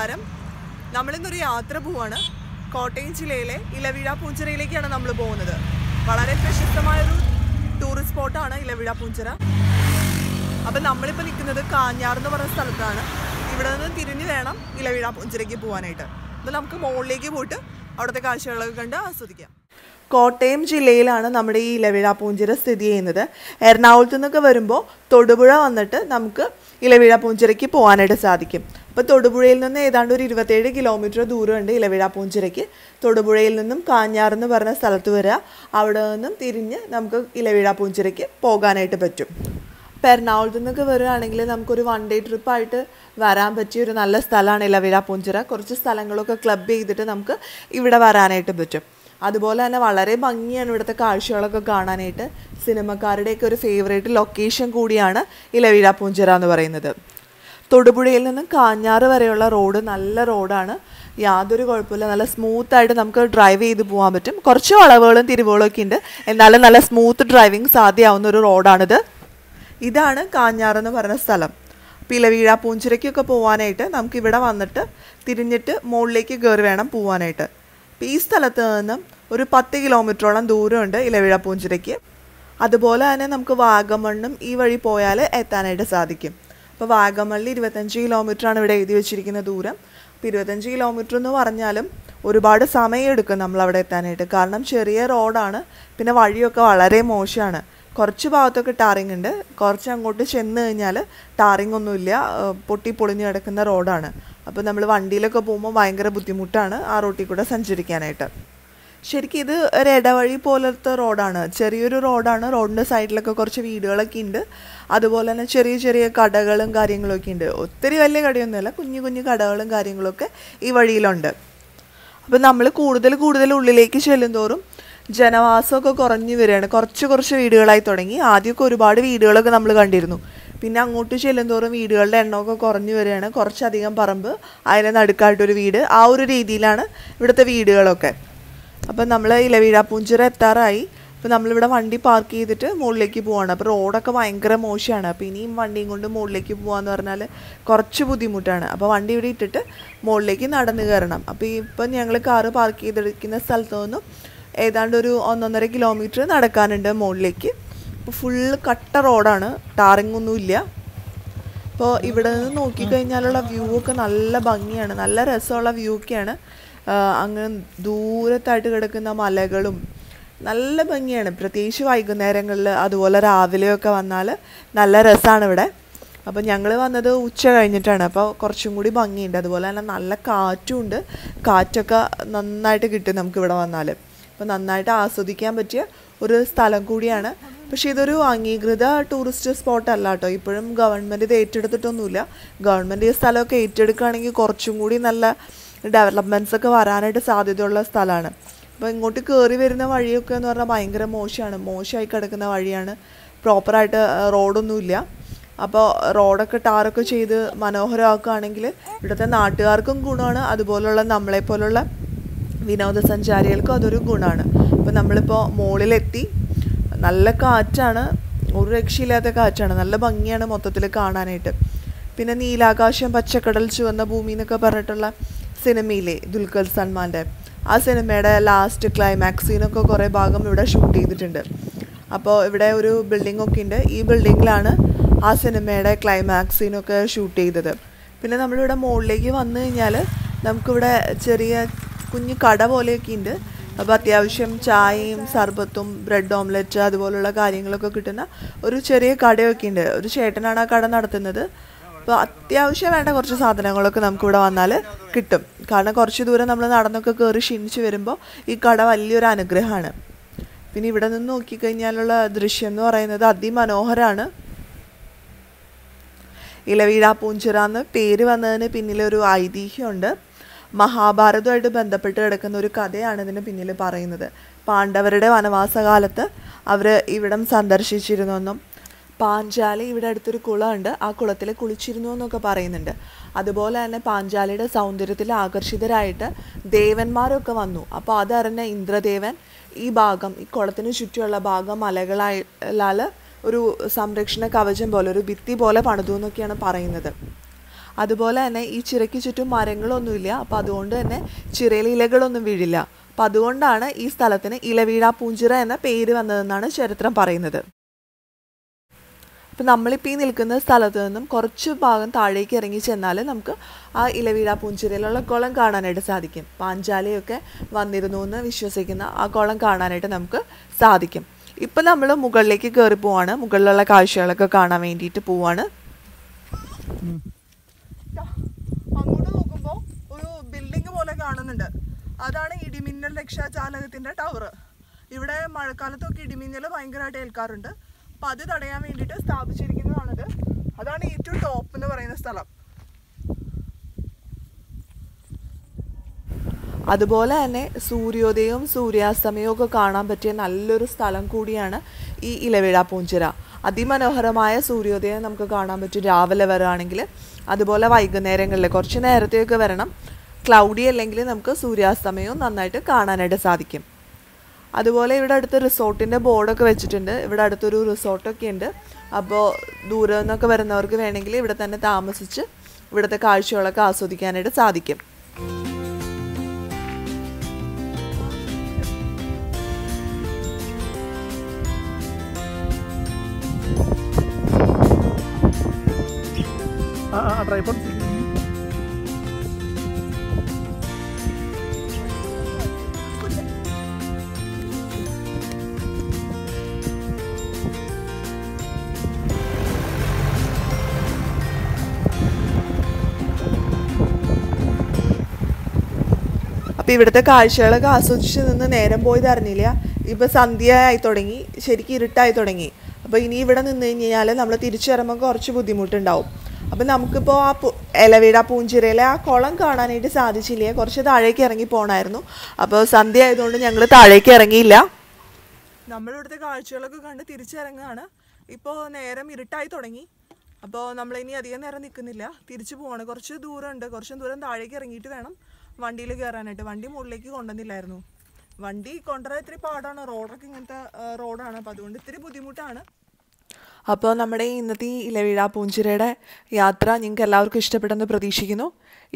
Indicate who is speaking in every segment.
Speaker 1: നമസ്കാരം. നമ്മളിന്നൊരു യാത്ര പോവാണ്. കോട്ടയം ജില്ലയിലെ ഇലവിഴ പൂഞ്ചിറയിലേക്കാണ് നമ്മൾ പോകുന്നത്. വളരെ പ്രശസ്തമായൊരു ടൂറിസ്റ്റ് സ്പോട്ടാണ് ഇലവിഴ പൂഞ്ചിറ. അപ്പം നമ്മളിപ്പോൾ നിൽക്കുന്നത് കാഞ്ഞാർ എന്ന് പറയുന്ന സ്ഥലത്താണ്. ഇവിടെ നിന്ന് തിരിഞ്ഞ് വേണം ഇലവിഴ പൂഞ്ചിറയ്ക്ക് പോകാനായിട്ട്. അപ്പോൾ നമുക്ക് മുകളിലേക്ക് പോയിട്ട് അവിടുത്തെ കാഴ്ചകളൊക്കെ കണ്ട് ആസ്വദിക്കാം. കോട്ടയം ജില്ലയിലാണ് നമ്മുടെ ഈ ഇലവിഴ പൂഞ്ചിറ സ്ഥിതി ചെയ്യുന്നത്. എറണാകുളത്തു നിന്നൊക്കെ വരുമ്പോൾ തൊടുപുഴ വന്നിട്ട് നമുക്ക് ഇലവിഴ പൂഞ്ചിറയ്ക്ക് പോകാനായിട്ട് സാധിക്കും. അപ്പോൾ തൊടുപുഴയിൽ നിന്ന് ഏതാണ്ട് ഒരു 27 കിലോമീറ്റർ ദൂരമുണ്ട് ഇലവിഴ പൂഞ്ചിറയ്ക്ക്. തൊടുപുഴയിൽ നിന്നും കാഞ്ഞാർ എന്ന് പറഞ്ഞ സ്ഥലത്ത് വരിക, അവിടെ നിന്നും തിരിഞ്ഞ് നമുക്ക് ഇലവിഴ പൂഞ്ചിറയ്ക്ക് പോകാനായിട്ട് പറ്റും. ഇപ്പോൾ എറണാകുളത്തു നിന്നൊക്കെ വരികയാണെങ്കിൽ നമുക്കൊരു 1 ഡേ ട്രിപ്പായിട്ട് വരാൻ പറ്റിയ ഒരു നല്ല സ്ഥലമാണ് ഇലവിഴ പൂഞ്ചിറ. കുറച്ച് സ്ഥലങ്ങളൊക്കെ ക്ലബ് ചെയ്തിട്ട് നമുക്ക് ഇവിടെ വരാനായിട്ട് പറ്റും. അതുപോലെ തന്നെ വളരെ ഭംഗിയാണ് ഇവിടുത്തെ കാഴ്ചകളൊക്കെ കാണാനായിട്ട്. സിനിമക്കാരുടെയൊക്കെ ഒരു ഫേവറേറ്റ് ലൊക്കേഷൻ കൂടിയാണ് ഇലവിഴ പൂഞ്ചിറ എന്ന് പറയുന്നത്. തൊടുപുഴയിൽ നിന്നും കാഞ്ഞാർ വരെയുള്ള റോഡ് നല്ല റോഡാണ്, യാതൊരു കുഴപ്പമില്ല. നല്ല സ്മൂത്തായിട്ട് നമുക്ക് ഡ്രൈവ് ചെയ്ത് പോകാൻ പറ്റും. കുറച്ച് വളവുകളും തിരിവുകളും ഒക്കെ ഉണ്ട്, എന്നാലും നല്ല സ്മൂത്ത് ഡ്രൈവിങ് സാധ്യമാവുന്ന ഒരു റോഡാണിത്. ഇതാണ് കാഞ്ഞാർ എന്ന് പറയുന്ന സ്ഥലം. അപ്പോൾ ഇലവിഴ പൂഞ്ചിറയ്ക്കൊക്കെ പോകാനായിട്ട് നമുക്കിവിടെ വന്നിട്ട് തിരിഞ്ഞിട്ട് മുകളിലേക്ക് കയറി വേണം പോകാനായിട്ട്. അപ്പോൾ ഈ സ്ഥലത്ത് നിന്നും ഒരു 10 കിലോമീറ്ററോളം ദൂരമുണ്ട് ഇലവിഴ പൂഞ്ചിറയ്ക്ക്. അതുപോലെ തന്നെ നമുക്ക് വാഗമണ്ണും ഈ വഴി പോയാൽ എത്താനായിട്ട് സാധിക്കും. അപ്പോൾ വാഗമണ്ണിൽ 25 കിലോമീറ്ററാണ് ഇവിടെ എഴുതി വെച്ചിരിക്കുന്ന ദൂരം. അപ്പോൾ 25 കിലോമീറ്റർ എന്ന് പറഞ്ഞാലും ഒരുപാട് സമയം എടുക്കും നമ്മളവിടെ എത്താനായിട്ട്. കാരണം ചെറിയ റോഡാണ്, പിന്നെ വഴിയൊക്കെ വളരെ മോശമാണ്. കുറച്ച് ഭാഗത്തൊക്കെ ടാറിങ് ഉണ്ട്, കുറച്ച് അങ്ങോട്ട് ചെന്ന് കഴിഞ്ഞാൽ ടാറിങ് ഒന്നുമില്ല, പൊട്ടി പൊളിഞ്ഞ് കിടക്കുന്ന റോഡാണ്. അപ്പോൾ നമ്മൾ വണ്ടിയിലൊക്കെ പോകുമ്പോൾ ഭയങ്കര ബുദ്ധിമുട്ടാണ് ആ റോട്ടിൽ കൂടെ സഞ്ചരിക്കാനായിട്ട്. ശരിക്കും ഇത് ഒരു ഇടവഴി പോലത്തെ റോഡാണ്, ചെറിയൊരു റോഡാണ്. റോഡിൻ്റെ സൈഡിലൊക്കെ കുറച്ച് വീടുകളൊക്കെ ഉണ്ട്. അതുപോലെ തന്നെ ചെറിയ ചെറിയ കടകളും കാര്യങ്ങളൊക്കെ ഉണ്ട്. ഒത്തിരി വലിയ കടയൊന്നുമല്ല, കുഞ്ഞു കുഞ്ഞു കടകളും കാര്യങ്ങളൊക്കെ ഈ വഴിയിലുണ്ട്. അപ്പോൾ നമ്മൾ കൂടുതൽ ഉള്ളിലേക്ക് ചെല്ലുന്തോറും ജനവാസമൊക്കെ കുറഞ്ഞു വരികയാണ്. കുറച്ച് വീടുകളായി തുടങ്ങി. ആദ്യമൊക്കെ ഒരുപാട് വീടുകളൊക്കെ നമ്മൾ കണ്ടിരുന്നു. പിന്നെ അങ്ങോട്ട് ചെല്ലുന്തോറും വീടുകളുടെ എണ്ണമൊക്കെ കുറഞ്ഞു വരികയാണ്. കുറച്ചധികം പറമ്പ്, അതിന് നടുക്കായിട്ടൊരു വീട്, ആ ഒരു രീതിയിലാണ് ഇവിടുത്തെ വീടുകളൊക്കെ. അപ്പം നമ്മൾ ഇലവിഴ പൂഞ്ചിറ എത്താറായി. അപ്പോൾ നമ്മളിവിടെ വണ്ടി പാർക്ക് ചെയ്തിട്ട് മുകളിലേക്ക് പോവാണ്. അപ്പോൾ റോഡൊക്കെ ഭയങ്കര മോശമാണ്. അപ്പോൾ ഇനിയും വണ്ടിയും കൊണ്ട് മുകളിലേക്ക് പോകാമെന്ന് പറഞ്ഞാൽ കുറച്ച് ബുദ്ധിമുട്ടാണ്. അപ്പോൾ വണ്ടി ഇവിടെ ഇട്ടിട്ട് മുകളിലേക്ക് നടന്ന് കയറണം. അപ്പോൾ ഇപ്പം ഞങ്ങൾ കാറ് പാർക്ക് ചെയ്തിരിക്കുന്ന സ്ഥലത്തു നിന്നും ഏതാണ്ട് ഒരു 1.5 കിലോമീറ്റർ നടക്കാനുണ്ട് മുകളിലേക്ക്. അപ്പോൾ ഫുള്ള് കട്ട റോഡാണ്, ടാറിങ് ഒന്നുമില്ല. അപ്പോൾ ഇവിടെ നിന്ന് നോക്കിക്കഴിഞ്ഞാലുള്ള വ്യൂ ഒക്കെ നല്ല ഭംഗിയാണ്, നല്ല രസമുള്ള വ്യൂ ഒക്കെയാണ്. അങ്ങനെ ദൂരത്തായിട്ട് കിടക്കുന്ന മലകളും നല്ല ഭംഗിയാണ്. പ്രത്യേകിച്ച് വൈകുന്നേരങ്ങളിൽ അതുപോലെ രാവിലെയൊക്കെ വന്നാൽ നല്ല രസമാണ് ഇവിടെ. അപ്പോൾ ഞങ്ങൾ വന്നത് ഉച്ച കഴിഞ്ഞിട്ടാണ്, അപ്പോൾ കുറച്ചും കൂടി ഭംഗിയുണ്ട്. അതുപോലെ തന്നെ നല്ല കാറ്റും ഉണ്ട്, കാറ്റൊക്കെ നന്നായിട്ട് കിട്ടും നമുക്കിവിടെ വന്നാൽ. അപ്പോൾ നന്നായിട്ട് ആസ്വദിക്കാൻ പറ്റിയ ഒരു സ്ഥലം കൂടിയാണ്. പക്ഷേ ഇതൊരു അംഗീകൃത ടൂറിസ്റ്റ് സ്പോട്ടല്ല കേട്ടോ. ഇപ്പോഴും ഗവൺമെൻറ് ഇത് ഏറ്റെടുത്തിട്ടൊന്നുമില്ല. ഗവൺമെൻറ് ഈ സ്ഥലമൊക്കെ ഏറ്റെടുക്കുകയാണെങ്കിൽ കുറച്ചും കൂടി നല്ല ഡെവലപ്മെൻറ്റ്സ് ഒക്കെ വരാനായിട്ട് സാധ്യതയുള്ള സ്ഥലമാണ്. അപ്പോൾ ഇങ്ങോട്ട് കയറി വരുന്ന വഴിയൊക്കെ എന്ന് പറഞ്ഞാൽ ഭയങ്കര മോശമായി കിടക്കുന്ന വഴിയാണ്. പ്രോപ്പറായിട്ട് റോഡൊന്നുമില്ല. അപ്പോൾ റോഡൊക്കെ ടാറൊക്കെ ചെയ്ത് മനോഹരമാക്കുകയാണെങ്കിൽ ഇവിടുത്തെ നാട്ടുകാർക്കും ഗുണമാണ്, അതുപോലുള്ള നമ്മളെപ്പോലുള്ള വിനോദസഞ്ചാരികൾക്കും അതൊരു ഗുണമാണ്. അപ്പോൾ നമ്മളിപ്പോൾ മുകളിലെത്തി, നല്ല കാറ്റാണ്, ഒരു രക്ഷയില്ലാത്ത കാറ്റാണ്, നല്ല ഭംഗിയാണ് മൊത്തത്തിൽ കാണാനായിട്ട്. പിന്നെ നീലാകാശം പച്ചക്കടൽ ചുവന്ന ഭൂമി എന്നൊക്കെ പറഞ്ഞിട്ടുള്ള സിനിമയിലെ ദുൽഖർ സൽമാൻ്റെ ആ സിനിമയുടെ ലാസ്റ്റ് ക്ലൈമാക്സിനൊക്കെ കുറേ ഭാഗം ഇവിടെ ഷൂട്ട് ചെയ്തിട്ടുണ്ട്. അപ്പോൾ ഇവിടെ ഒരു ബിൽഡിംഗ് ഒക്കെ ഉണ്ട്. ഈ ബിൽഡിങ്ങിലാണ് ആ സിനിമയുടെ ക്ലൈമാക്സിനൊക്കെ ഷൂട്ട് ചെയ്തത്. പിന്നെ നമ്മളിവിടെ മുകളിലേക്ക് വന്നു കഴിഞ്ഞാൽ നമുക്കിവിടെ ചെറിയ കുഞ്ഞു കട പോലെയൊക്കെ ഉണ്ട്. അപ്പോൾ അത്യാവശ്യം ചായയും സർബത്തും ബ്രെഡ് ഓംലെറ്റ് അതുപോലുള്ള കാര്യങ്ങളൊക്കെ കിട്ടുന്ന ഒരു ചെറിയ കടയൊക്കെ ഉണ്ട്. ഒരു ചേട്ടനാണ് ആ കട നടത്തുന്നത്. അപ്പോൾ അത്യാവശ്യം വേണ്ട കുറച്ച് സാധനങ്ങളൊക്കെ നമുക്കിവിടെ വന്നാൽ കിട്ടും. കാരണം കുറച്ച് ദൂരം നമ്മൾ നടന്നൊക്കെ കയറി ക്ഷീണിച്ച് വരുമ്പോൾ ഈ കട വലിയൊരു അനുഗ്രഹമാണ്. പിന്നെ ഇവിടെ നിന്ന് നോക്കിക്കഴിഞ്ഞാലുള്ള ദൃശ്യം എന്ന് പറയുന്നത് അതിമനോഹരമാണ്. ഇലവിഴ പൂഞ്ചിറ എന്ന് പേര് വന്നതിന് പിന്നിലൊരു ഐതിഹ്യമുണ്ട്. മഹാഭാരതവുമായിട്ട് ബന്ധപ്പെട്ട് കിടക്കുന്ന ഒരു കഥയാണ് ഇതിന് പിന്നിൽ പറയുന്നത്. പാണ്ഡവരുടെ വനവാസകാലത്ത് അവർ ഇവിടം സന്ദർശിച്ചിരുന്നെന്നും പാഞ്ചാലി ഇവിടെ അടുത്തൊരു കുളമുണ്ട്, ആ കുളത്തിൽ കുളിച്ചിരുന്നു എന്നൊക്കെ പറയുന്നുണ്ട്. അതുപോലെ തന്നെ പാഞ്ചാലിയുടെ സൗന്ദര്യത്തിൽ ആകർഷിതരായിട്ട് ദേവന്മാരൊക്കെ വന്നു. അപ്പോൾ അതറിഞ്ഞ ഇന്ദ്രദേവൻ ഈ ഭാഗം, ഈ കുളത്തിന് ചുറ്റുമുള്ള ഭാഗം മലകളാൽ ഒരു സംരക്ഷണ കവചം പോലെ, ഒരു ഭിത്തി പോലെ പണിതു എന്നൊക്കെയാണ് പറയുന്നത്. അതുപോലെ തന്നെ ഈ ചിറയ്ക്ക് ചുറ്റും മരങ്ങളൊന്നുമില്ല. അപ്പോൾ അതുകൊണ്ട് തന്നെ ചിറയിൽ ഇലകളൊന്നും വീഴില്ല. അപ്പം അതുകൊണ്ടാണ് ഈ സ്ഥലത്തിന് ഇലവീഴാ പൂഞ്ചിറ എന്ന പേര് വന്നതെന്നാണ് ചരിത്രം പറയുന്നത്. അപ്പം നമ്മളിപ്പോൾ ഈ നിൽക്കുന്ന സ്ഥലത്ത് നിന്നും കുറച്ച് ഭാഗം താഴേക്ക് ഇറങ്ങി ചെന്നാൽ നമുക്ക് ആ ഇലവീഴാ പൂഞ്ചിറയിലുള്ള കുളം കാണാനായിട്ട് സാധിക്കും. പാഞ്ചാലിയൊക്കെ വന്നിരുന്നു എന്ന് വിശ്വസിക്കുന്ന ആ കുളം കാണാനായിട്ട് നമുക്ക് സാധിക്കും. ഇപ്പം നമ്മൾ മുകളിലേക്ക് കയറി പോവാണ്. മുകളിലുള്ള കാഴ്ചകളൊക്കെ കാണാൻ വേണ്ടിയിട്ട് പോവാണ്. അങ്ങോട്ട് നോക്കുമ്പോൾ ഒരു ബിൽഡിംഗ് പോലെ കാണുന്നുണ്ട്. അതാണ് ഇടിമിന്നൽ രക്ഷാചാലകത്തിൻ്റെ ടവർ. ഇവിടെ മഴക്കാലത്തൊക്കെ ഇടിമിന്നൽ ഭയങ്കരമായിട്ട് ഏൽക്കാറുണ്ട്. അപ്പം അത് തടയാൻ വേണ്ടിയിട്ട് സ്ഥാപിച്ചിരിക്കുന്നതാണത്. അതാണ് ഏറ്റവും ടോപ്പ് എന്ന് പറയുന്ന സ്ഥലം. അതുപോലെ തന്നെ സൂര്യോദയവും സൂര്യാസ്തമയവും ഒക്കെ കാണാൻ പറ്റിയ നല്ലൊരു സ്ഥലം കൂടിയാണ് ഈ ഇലവീഴാ പൂഞ്ചിറ. അതിമനോഹരമായ സൂര്യോദയം നമുക്ക് കാണാൻ പറ്റും രാവിലെ വരികയാണെങ്കിൽ. അതുപോലെ വൈകുന്നേരങ്ങളിൽ കുറച്ച് നേരത്തെയൊക്കെ വരണം. ക്ലൗഡി അല്ലെങ്കിൽ നമുക്ക് സൂര്യാസ്തമയവും നന്നായിട്ട് കാണാനായിട്ട് സാധിക്കും. അതുപോലെ ഇവിടെ അടുത്ത് റിസോർട്ടിൻ്റെ ബോർഡൊക്കെ വെച്ചിട്ടുണ്ട്. ഇവിടെ അടുത്തൊരു റിസോർട്ടൊക്കെ ഉണ്ട്. അപ്പോൾ ദൂരെ നിന്നൊക്കെ വരുന്നവർക്ക് വേണമെങ്കിൽ ഇവിടെ തന്നെ താമസിച്ച് ഇവിടുത്തെ കാഴ്ചകളൊക്കെ ആസ്വദിക്കാനായിട്ട് സാധിക്കും. അപ്പോൾ ഇവിടുത്തെ കാഴ്ചകളൊക്കെ ആസ്വദിച്ച് നിന്ന് നേരം പോയത് അറിഞ്ഞില്ല. ഇപ്പോൾ സന്ധ്യയായി തുടങ്ങി, ശരിക്കും ഇരുട്ടായി തുടങ്ങി. അപ്പോൾ ഇനി ഇവിടെ നിന്ന് കഴിഞ്ഞാൽ നമ്മൾ തിരിച്ചിറങ്ങുമ്പോൾ കുറച്ച് ബുദ്ധിമുട്ടുണ്ടാവും. അപ്പോൾ നമുക്കിപ്പോൾ ആ ഇലവീഴാ പൂഞ്ചിറയിലെ ആ കുളം കാണാനായിട്ട് സാധിച്ചില്ല. കുറച്ച് താഴേക്ക് ഇറങ്ങി പോകണമായിരുന്നു. അപ്പോൾ സന്ധ്യ ആയതുകൊണ്ട് ഞങ്ങൾ താഴേക്ക് ഇറങ്ങിയില്ല. നമ്മളിവിടുത്തെ കാഴ്ചകളൊക്കെ കണ്ട് തിരിച്ചിറങ്ങുകയാണ്. ഇപ്പോൾ നേരം ഇരുട്ടായി തുടങ്ങി. അപ്പോൾ നമ്മളിനി അധികം നേരം നിൽക്കുന്നില്ല, തിരിച്ചു പോവാണ്. കുറച്ച് ദൂരമുണ്ട്. കുറച്ച് ദൂരം താഴേക്ക് ഇറങ്ങിയിട്ട് വേണം വണ്ടിയിൽ കയറാനായിട്ട്. വണ്ടി മുകളിലേക്ക് കൊണ്ടുവന്നില്ലായിരുന്നു. വണ്ടി കൊണ്ടുവരാൻ ഇത്തിരി പാടാണ്. റോഡൊക്കെ ഇങ്ങനത്തെ റോഡാണ്. അപ്പോൾ അതുകൊണ്ട് ഇത്തിരി ബുദ്ധിമുട്ടാണ്. അപ്പോൾ നമ്മുടെ ഇന്നത്തെ ഈ ഇലവീഴാ പൂഞ്ചിറയുടെ യാത്ര നിങ്ങൾക്ക് എല്ലാവർക്കും ഇഷ്ടപ്പെട്ടെന്ന് പ്രതീക്ഷിക്കുന്നു.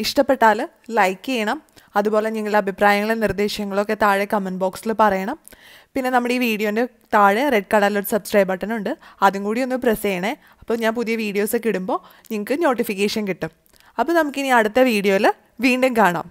Speaker 1: ഇഷ്ടപ്പെട്ടാൽ ലൈക്ക് ചെയ്യണം. അതുപോലെ നിങ്ങളുടെ അഭിപ്രായങ്ങളും നിർദ്ദേശങ്ങളൊക്കെ താഴെ കമൻറ്റ് ബോക്സിൽ പറയണം. പിന്നെ നമ്മുടെ ഈ വീഡിയോൻ്റെ താഴെ റെഡ് കളറിലൊരു സബ്സ്ക്രൈബ് ബട്ടൺ ഉണ്ട്. അതും കൂടി ഒന്ന് പ്രസ് ചെയ്യണേ. അപ്പോൾ ഞാൻ പുതിയ വീഡിയോസൊക്കെ ഇടുമ്പോൾ നിങ്ങൾക്ക് നോട്ടിഫിക്കേഷൻ കിട്ടും. അപ്പോൾ നമുക്കിനി അടുത്ത വീഡിയോയിൽ വീണ്ടും കാണാം.